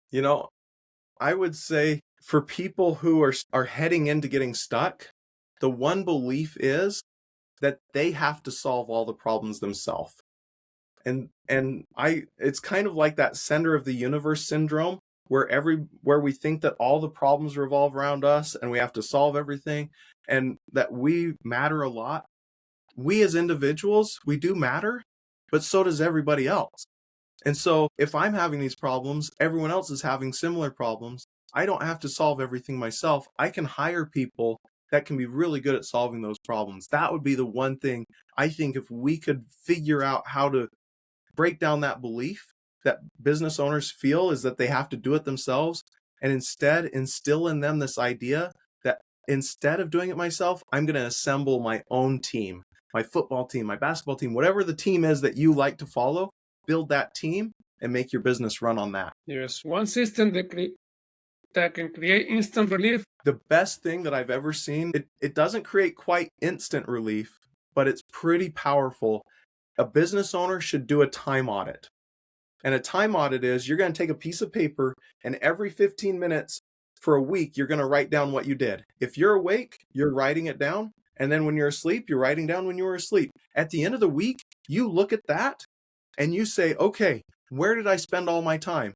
I would say for people who are heading into getting stuck, the one belief is that they have to solve all the problems themselves. And it's kind of like that center of the universe syndrome where we think that all the problems revolve around us and we have to solve everything and that we matter a lot. We as individuals, we do matter, but so does everybody else. And so if I'm having these problems, everyone else is having similar problems. I don't have to solve everything myself. I can hire people that can be really good at solving those problems. That would be the one thing I think if we could figure out how to break down that belief that business owners feel is that they have to do it themselves, and instead instill in them this idea that instead of doing it myself, I'm going to assemble my own team, my football team, my basketball team, whatever the team is that you like to follow, build that team and make your business run on that. Yes, one system that can create instant relief. The best thing that I've ever seen, it doesn't create quite instant relief, but it's pretty powerful. A business owner should do a time audit. And a time audit is you're going to take a piece of paper and every 15 minutes for a week, you're going to write down what you did. If you're awake, you're writing it down. And then when you're asleep, you're writing down when you were asleep. At the end of the week, you look at that and you say, okay, where did I spend all my time?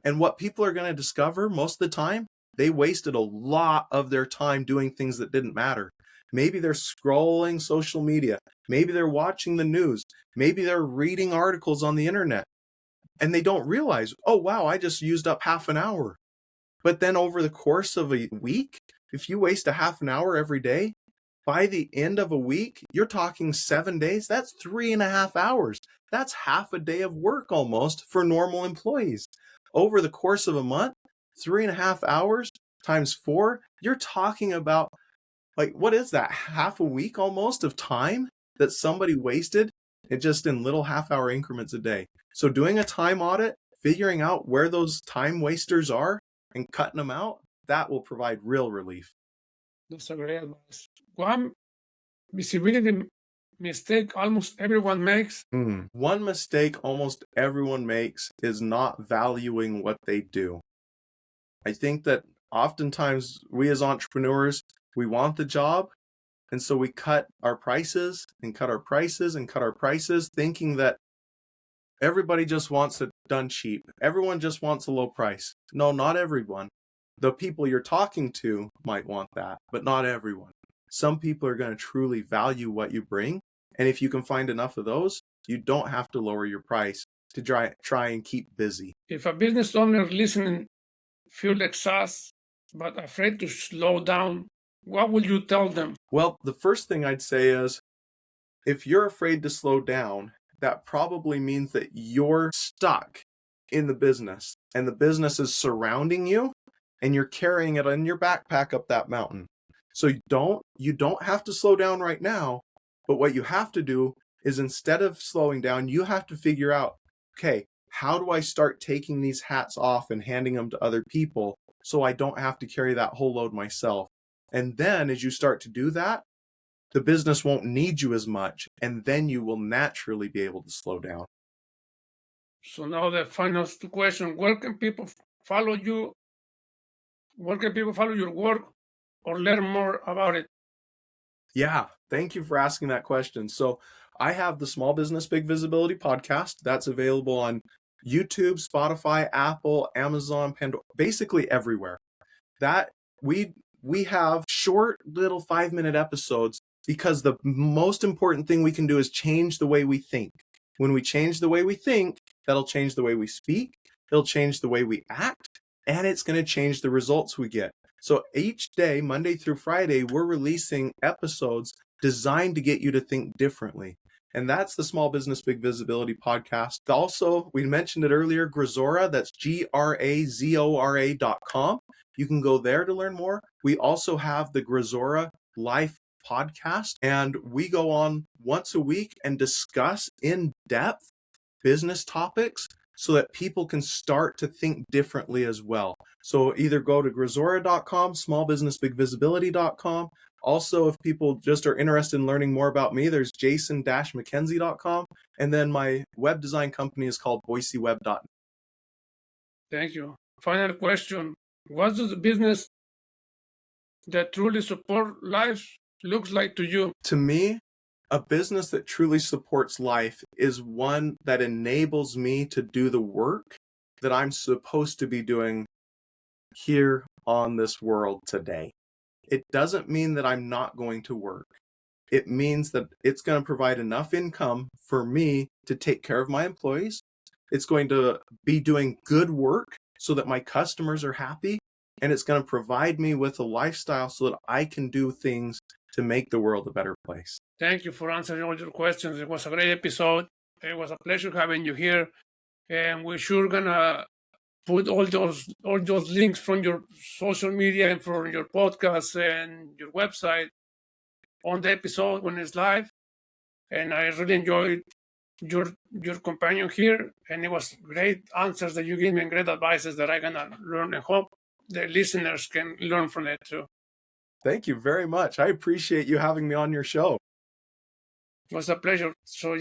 And what people are going to discover most of the time, they wasted a lot of their time doing things that didn't matter. Maybe they're scrolling social media. Maybe they're watching the news. Maybe they're reading articles on the internet. And they don't realize, oh, wow, I just used up half an hour. But then over the course of a week, if you waste a half an hour every day, by the end of a week, you're talking 7 days. That's 3.5 hours. That's half a day of work almost for normal employees. Over the course of a month, 3.5 hours times 4, you're talking about, like, what is that? Half a week almost of time that somebody wasted just in little half-hour increments a day. So doing a time audit, figuring out where those time wasters are and cutting them out, that will provide real relief. That's a great advice. One visibility mistake almost everyone makes. One mistake almost everyone makes is not valuing what they do. I think that oftentimes we as entrepreneurs, we want the job, and so we cut our prices and cut our prices and cut our prices, thinking that everybody just wants it done cheap. Everyone just wants a low price. No, not everyone. The people you're talking to might want that, but not everyone. Some people are going to truly value what you bring. And if you can find enough of those, you don't have to lower your price to try and keep busy. If a business owner listening feels exhausted but afraid to slow down, what would you tell them? Well, the first thing I'd say is If you're afraid to slow down, that probably means that you're stuck in the business and the business is surrounding you and you're carrying it in your backpack up that mountain. So you don't have to slow down right now, but what you have to do is instead of slowing down, you have to figure out, okay, how do I start taking these hats off and handing them to other people so I don't have to carry that whole load myself? And then as you start to do that, the business won't need you as much, and then you will naturally be able to slow down. So now the final question, where can people follow you? Where can people follow your work or learn more about it? Yeah, thank you for asking that question. So I have the Small Business Big Visibility podcast that's available on YouTube, Spotify, Apple, Amazon, Pandora, basically everywhere. That we have short little 5-minute episodes because the most important thing we can do is change the way we think. When we change the way we think, that'll change the way we speak, it'll change the way we act, and it's going to change the results we get. So each day, Monday through Friday, we're releasing episodes designed to get you to think differently. And that's the Small Business Big Visibility podcast. Also, we mentioned it earlier, Grazora, that's GRAZORA.com. You can go there to learn more. We also have the Grazora Life podcast, and we go on once a week and discuss in depth business topics so that people can start to think differently as well. So either go to Grazora.com, smallbusinessbigvisibility.com. Also, if people just are interested in learning more about me, there's jason-mckenzie.com. And then my web design company is called boiseweb.net. Thank you. Final question. What does the business that truly support life looks like to you? To me, a business that truly supports life is one that enables me to do the work that I'm supposed to be doing here on this world today. It doesn't mean that I'm not going to work. It means that it's going to provide enough income for me to take care of my employees. It's going to be doing good work so that my customers are happy. And it's going to provide me with a lifestyle so that I can do things to make the world a better place. Thank you for answering all your questions. It was a great episode. It was a pleasure having you here. And we're sure gonna put all those links from your social media and from your podcast and your website on the episode when it's live. And I really enjoyed your companion here, and it was great answers that you gave me and great advices that I'm gonna learn, and hope the listeners can learn from it too. Thank you very much. I appreciate you having me on your show. It was a pleasure. So